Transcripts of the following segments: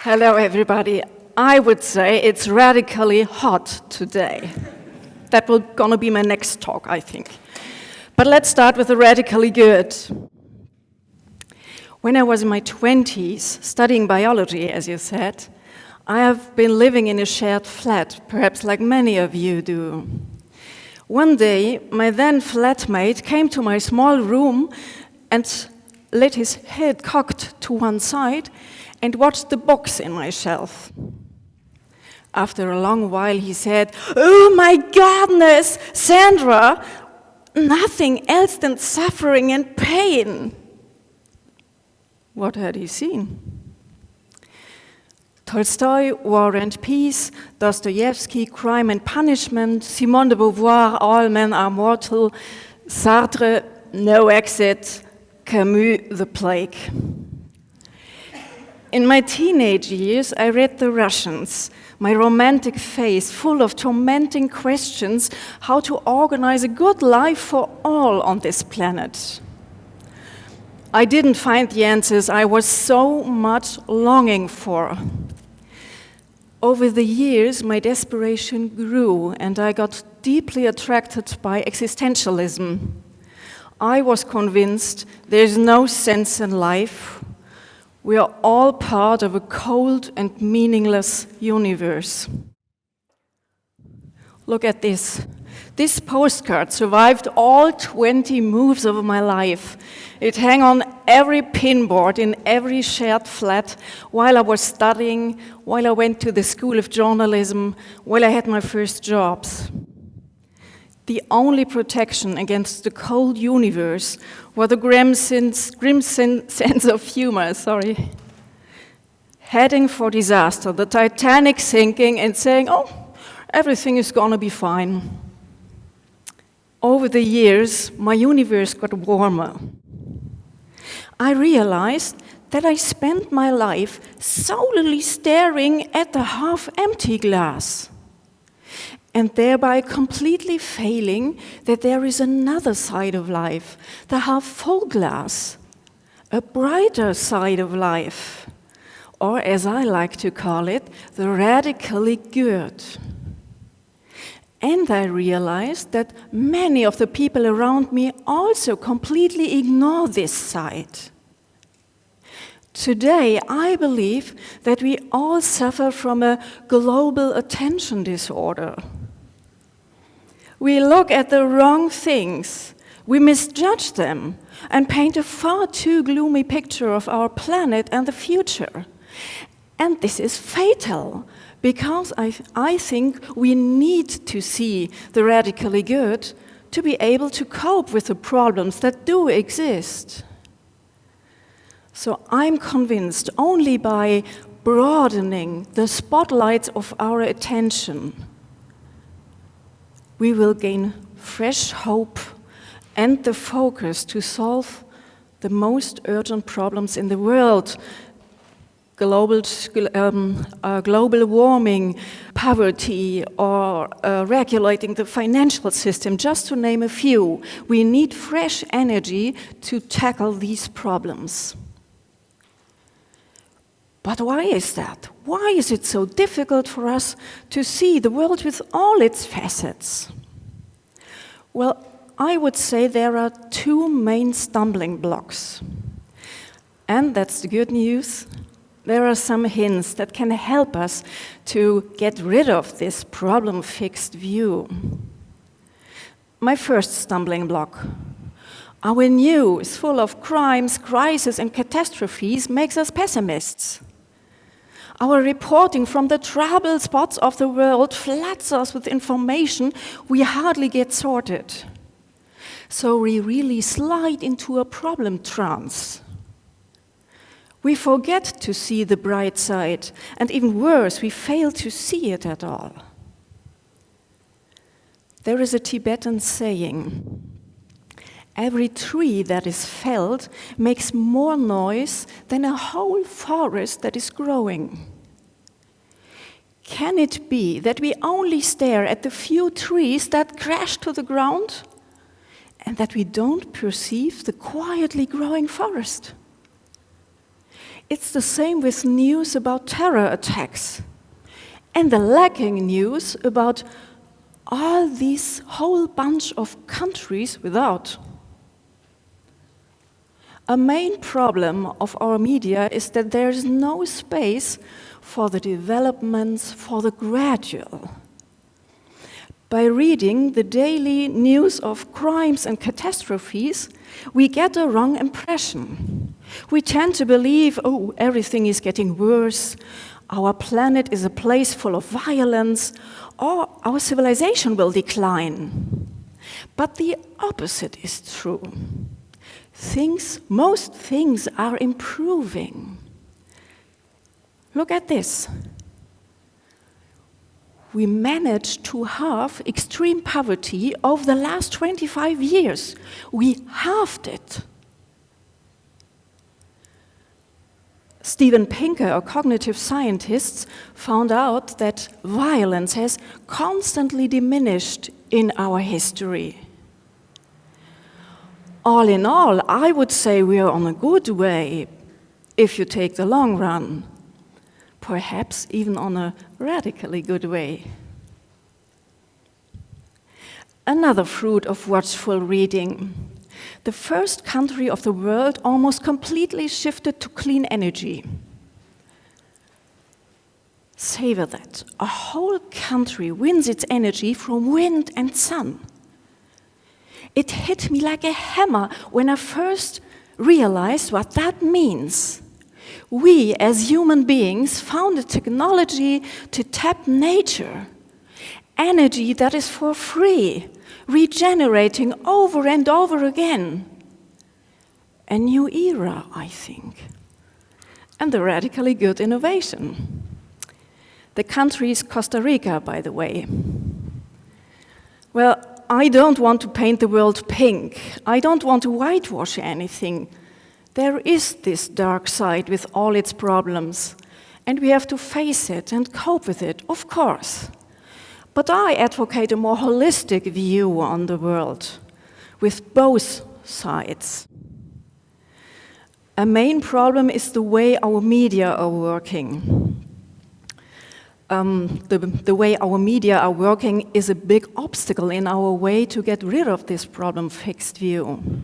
Hello, everybody. I would say it's radically hot today. That will gonna be my next talk, I think. But let's start with the radically good. When I was in my 20s, studying biology, as you said, I have been living in a shared flat, perhaps like many of you do. One day, my then flatmate came to my small room and let his head cocked to one side and watched the books in my shelf. After a long while, he said, "Oh my goodness, Sandra, nothing else than suffering and pain." What had he seen? Tolstoy, War and Peace, Dostoevsky, Crime and Punishment, Simone de Beauvoir, All Men Are Mortal, Sartre, No Exit, Camus, The Plague. In my teenage years, I read The Russians, my romantic phase full of tormenting questions how to organize a good life for all on this planet. I didn't find the answers I was so much longing for. Over the years, my desperation grew, and I got deeply attracted by existentialism. I was convinced there's no sense in life. We are all part of a cold and meaningless universe. Look at this. This postcard survived all 20 moves of my life. It hung on every pinboard in every shared flat while I was studying, while I went to the School of Journalism, while I had my first jobs. The only protection against the cold universe were the grim sense of humor, heading for disaster, the Titanic sinking and saying, "Oh, everything is gonna be fine." Over the years, my universe got warmer. I realized that I spent my life solely staring at the half-empty glass, and thereby completely failing that there is another side of life, the half-full glass, a brighter side of life, or as I like to call it, the radically good. And I realized that many of the people around me also completely ignore this side. Today, I believe that we all suffer from a global attention disorder. We look at the wrong things, we misjudge them, and paint a far too gloomy picture of our planet and the future. And this is fatal, because I think we need to see the radically good to be able to cope with the problems that do exist. So I'm convinced only by broadening the spotlights of our attention, we will gain fresh hope and the focus to solve the most urgent problems in the world: global warming, poverty, or regulating the financial system, just to name a few. We need fresh energy to tackle these problems. But why is that? Why is it so difficult for us to see the world with all its facets? Well, I would say there are two main stumbling blocks. And that's the good news. There are some hints that can help us to get rid of this problem-fixed view. My first stumbling block. Our news, full of crimes, crises, and catastrophes, makes us pessimists. Our reporting from the troubled spots of the world floods us with information we hardly get sorted. So we really slide into a problem trance. We forget to see the bright side, and even worse, we fail to see it at all. There is a Tibetan saying, "Every tree that is felled makes more noise than a whole forest that is growing." Can it be that we only stare at the few trees that crash to the ground, and that we don't perceive the quietly growing forest? It's the same with news about terror attacks and the lacking news about all these whole bunch of countries without. A main problem of our media is that there is no space for the developments, for the gradual. By reading the daily news of crimes and catastrophes, we get a wrong impression. We tend to believe, oh, everything is getting worse, our planet is a place full of violence, or our civilization will decline. But the opposite is true. Most things are improving. Look at this. We managed to halve extreme poverty over the last 25 years. We halved it. Steven Pinker, a cognitive scientist, found out that violence has constantly diminished in our history. All in all, I would say we are on a good way, if you take the long run. Perhaps even on a radically good way. Another fruit of watchful reading. The first country of the world almost completely shifted to clean energy. Savor that. A whole country wins its energy from wind and sun. It hit me like a hammer when I first realized what that means. We, as human beings, found a technology to tap nature, energy that is for free, regenerating over and over again. A new era, I think, and a radically good innovation. The country is Costa Rica, by the way. Well, I don't want to paint the world pink. I don't want to whitewash anything. There is this dark side with all its problems, and we have to face it and cope with it, of course. But I advocate a more holistic view on the world, with both sides. A main problem is the way our media are working. The way our media are working is a big obstacle in our way to get rid of this problem-fixed view.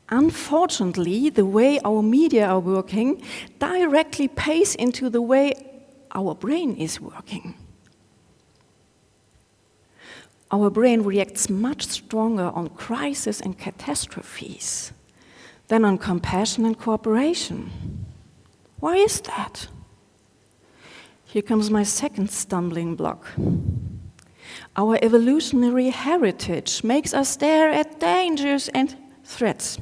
Unfortunately, the way our media are working directly pays into the way our brain is working. Our brain reacts much stronger on crisis and catastrophes than on compassion and cooperation. Why is that? Here comes my second stumbling block. Our evolutionary heritage makes us stare at dangers and threats.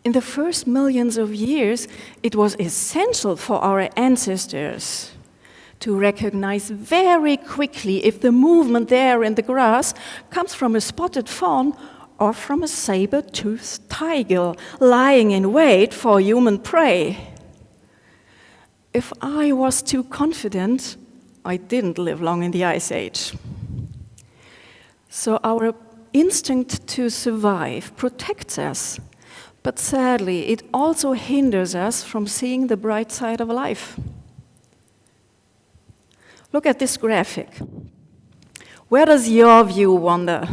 In the first millions of years, it was essential for our ancestors to recognize very quickly if the movement there in the grass comes from a spotted fawn or from a saber-toothed tiger lying in wait for human prey. If I was too confident, I didn't live long in the Ice Age. So our instinct to survive protects us, but sadly, it also hinders us from seeing the bright side of life. Look at this graphic. Where does your view wander?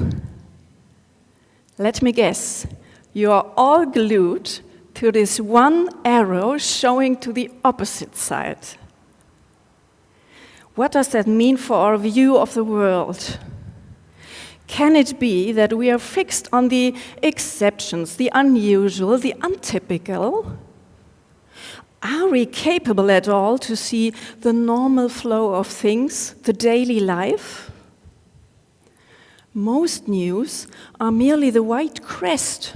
Let me guess. You are all glued to this one arrow showing to the opposite side. What does that mean for our view of the world? Can it be that we are fixed on the exceptions, the unusual, the untypical? Are we capable at all to see the normal flow of things, the daily life? Most news are merely the white crest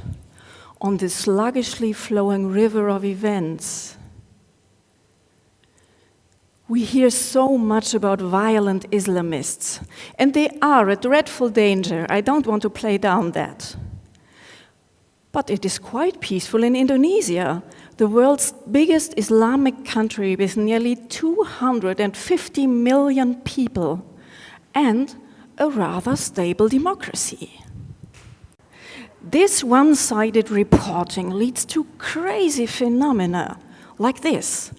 on the sluggishly flowing river of events. We hear so much about violent Islamists, and they are a dreadful danger. I don't want to play down that. But it is quite peaceful in Indonesia, the world's biggest Islamic country with nearly 250 million people and a rather stable democracy. This one-sided reporting leads to crazy phenomena like this.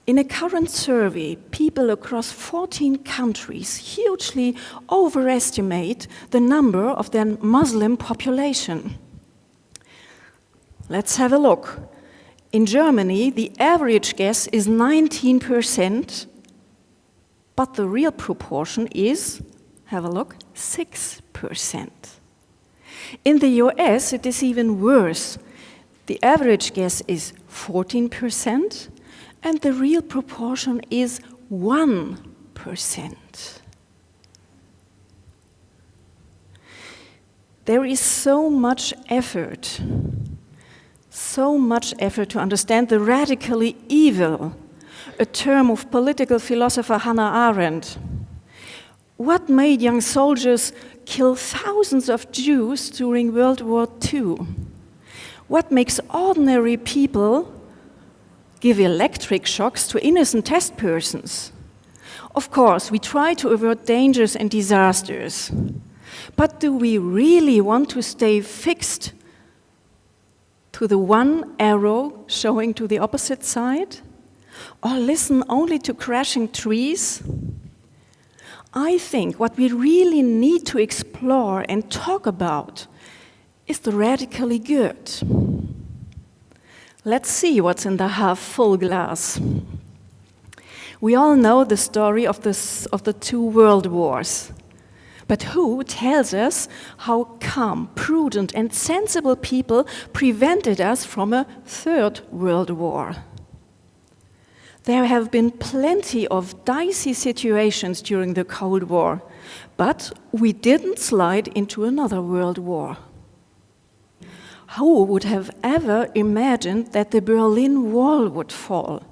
In a current survey, people across 14 countries hugely overestimate the number of their Muslim population. Let's have a look. In Germany, the average guess is 19%, but the real proportion is, have a look, 6%. In the US, it is even worse. The average guess is 14%, and the real proportion is 1%. There is so much effort to understand the radically evil, a term of political philosopher Hannah Arendt. What made young soldiers kill thousands of Jews during World War II? What makes ordinary people give electric shocks to innocent test persons? Of course, we try to avert dangers and disasters. But do we really want to stay fixed to the one arrow showing to the opposite side? Or listen only to crashing trees? I think what we really need to explore and talk about is the radically good. Let's see what's in the half-full glass. We all know the story of the two world wars. But who tells us how calm, prudent, and sensible people prevented us from a third world war? There have been plenty of dicey situations during the Cold War, but we didn't slide into another world war. Who would have ever imagined that the Berlin Wall would fall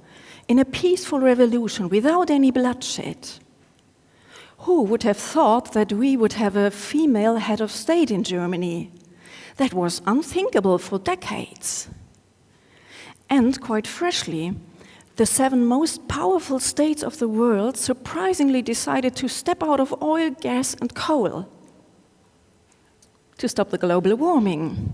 in a peaceful revolution without any bloodshed? Who would have thought that we would have a female head of state in Germany? That was unthinkable for decades. And quite freshly, the 7 most powerful states of the world surprisingly decided to step out of oil, gas, and coal to stop the global warming.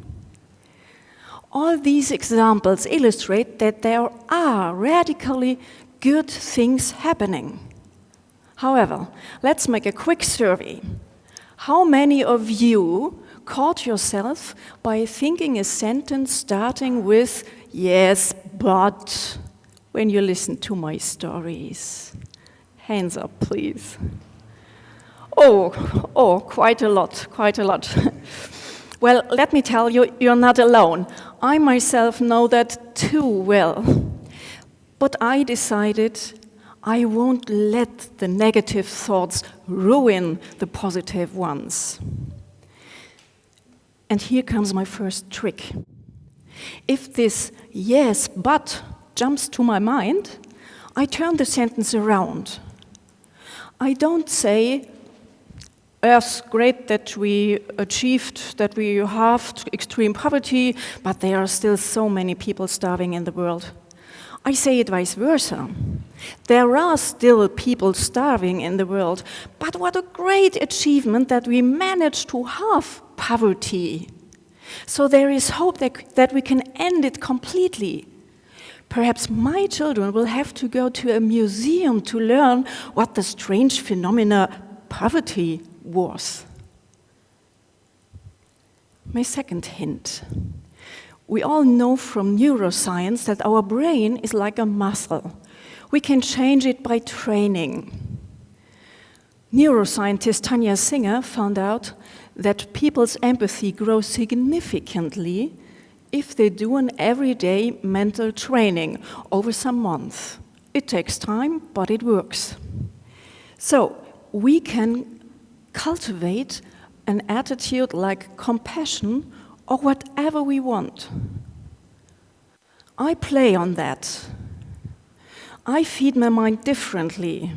All these examples illustrate that there are radically good things happening. However, let's make a quick survey. How many of you caught yourself by thinking a sentence starting with, "Yes, but," when you listen to my stories? Hands up, please. Oh, quite a lot. Well, let me tell you, you're not alone. I myself know that too well. But I decided I won't let the negative thoughts ruin the positive ones. And here comes my first trick. If this "yes, but" jumps to my mind, I turn the sentence around. I don't say, "It's great that we achieved, that we halved extreme poverty, but there are still so many people starving in the world." I say it vice versa. There are still people starving in the world, but what a great achievement that we managed to halve poverty. So there is hope that we can end it completely. Perhaps my children will have to go to a museum to learn what the strange phenomena poverty was. My second hint. We all know from neuroscience that our brain is like a muscle. We can change it by training. Neuroscientist Tanya Singer found out that people's empathy grows significantly if they do an everyday mental training over some months. It takes time, but it works. So we can cultivate an attitude like compassion or whatever we want. I play on that. I feed my mind differently.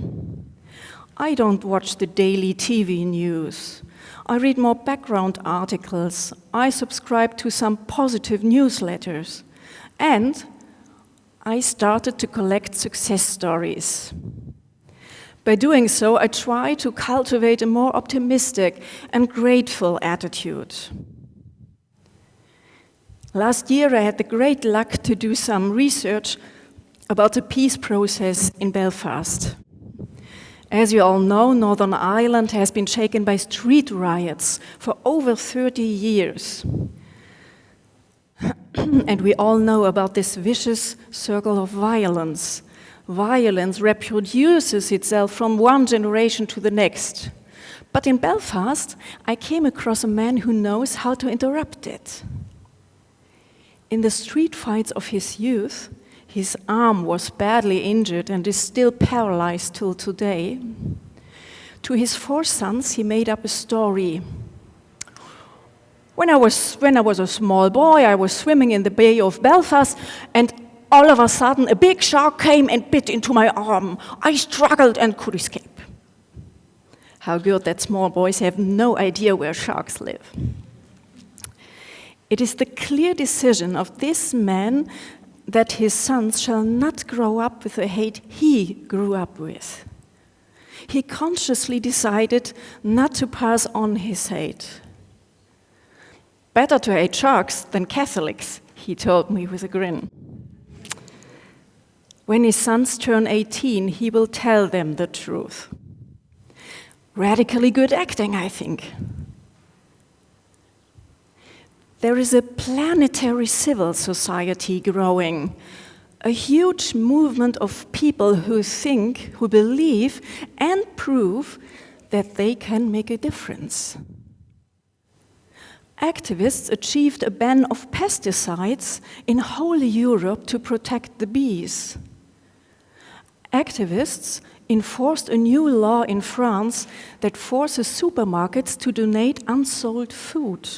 I don't watch the daily TV news. I read more background articles. I subscribe to some positive newsletters. And I started to collect success stories. By doing so, I try to cultivate a more optimistic and grateful attitude. Last year I had the great luck to do some research about the peace process in Belfast. As you all know, Northern Ireland has been shaken by street riots for over 30 years. And we all know about this vicious circle of violence. Violence reproduces itself from one generation to the next. But in Belfast, I came across a man who knows how to interrupt it. In the street fights of his youth, his arm was badly injured and is still paralyzed till today. To his 4 sons, he made up a story. When I was a small boy, I was swimming in the Bay of Belfast, and all of a sudden, a big shark came and bit into my arm. I struggled and could escape. How good that small boys have no idea where sharks live. It is the clear decision of this man that his sons shall not grow up with the hate he grew up with. He consciously decided not to pass on his hate. Better to hate sharks than Catholics, he told me with a grin. When his sons turn 18, he will tell them the truth. Radically good acting, I think. There is a planetary civil society growing, a huge movement of people who think, who believe, and prove that they can make a difference. Activists achieved a ban of pesticides in whole Europe to protect the bees. Activists enforced a new law in France that forces supermarkets to donate unsold food.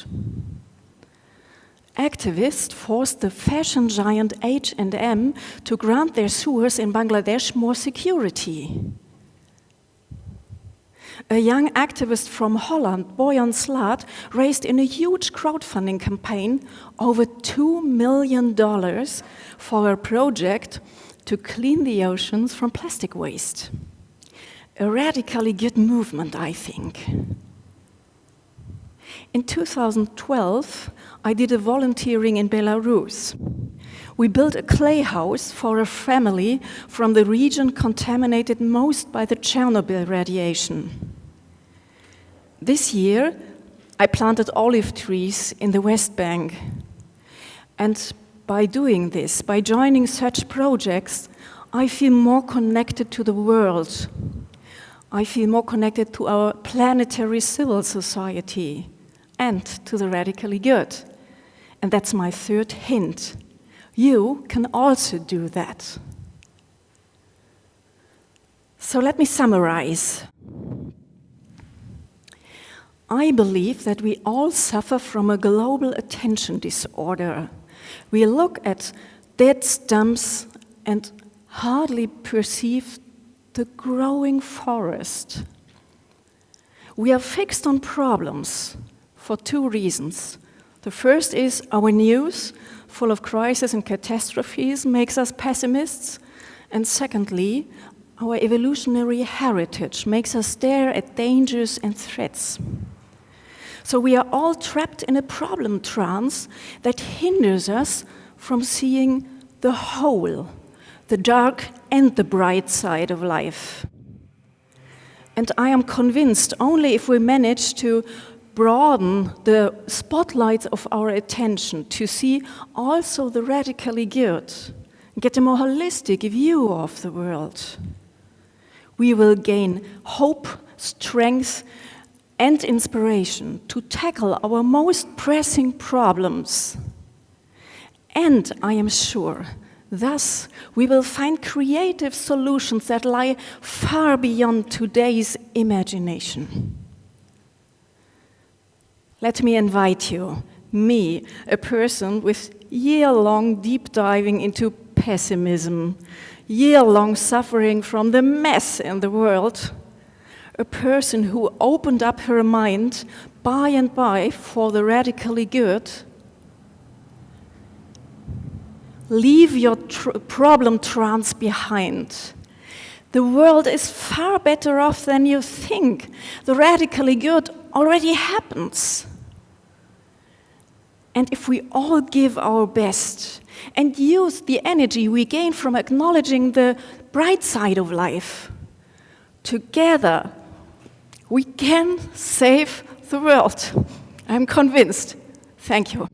Activists forced the fashion giant H&M to grant their sewers in Bangladesh more security. A young activist from Holland, Boyan Slat, raised in a huge crowdfunding campaign over $2 million for a project to clean the oceans from plastic waste. A radically good movement, I think. In 2012, I did a volunteering in Belarus. We built a clay house for a family from the region contaminated most by the Chernobyl radiation. This year, I planted olive trees in the West Bank. And by doing this, by joining such projects, I feel more connected to the world. I feel more connected to our planetary civil society and to the radically good. And that's my third hint. You can also do that. So let me summarize. I believe that we all suffer from a global attention disorder. We look at dead stumps and hardly perceive the growing forest. We are fixed on problems for 2 reasons. The first is our news, full of crises and catastrophes, makes us pessimists. And secondly, our evolutionary heritage makes us stare at dangers and threats. So we are all trapped in a problem trance that hinders us from seeing the whole, the dark and the bright side of life. And I am convinced only if we manage to broaden the spotlights of our attention to see also the radically good, get a more holistic view of the world, we will gain hope, strength, and inspiration to tackle our most pressing problems. And I am sure, thus, we will find creative solutions that lie far beyond today's imagination. Let me invite you, me, a person with year-long deep diving into pessimism, year-long suffering from the mess in the world, a person who opened up her mind by and by for the radically good. Leave your problem trance behind. The world is far better off than you think. The radically good already happens. And if we all give our best and use the energy we gain from acknowledging the bright side of life, together we can save the world. I'm convinced. Thank you.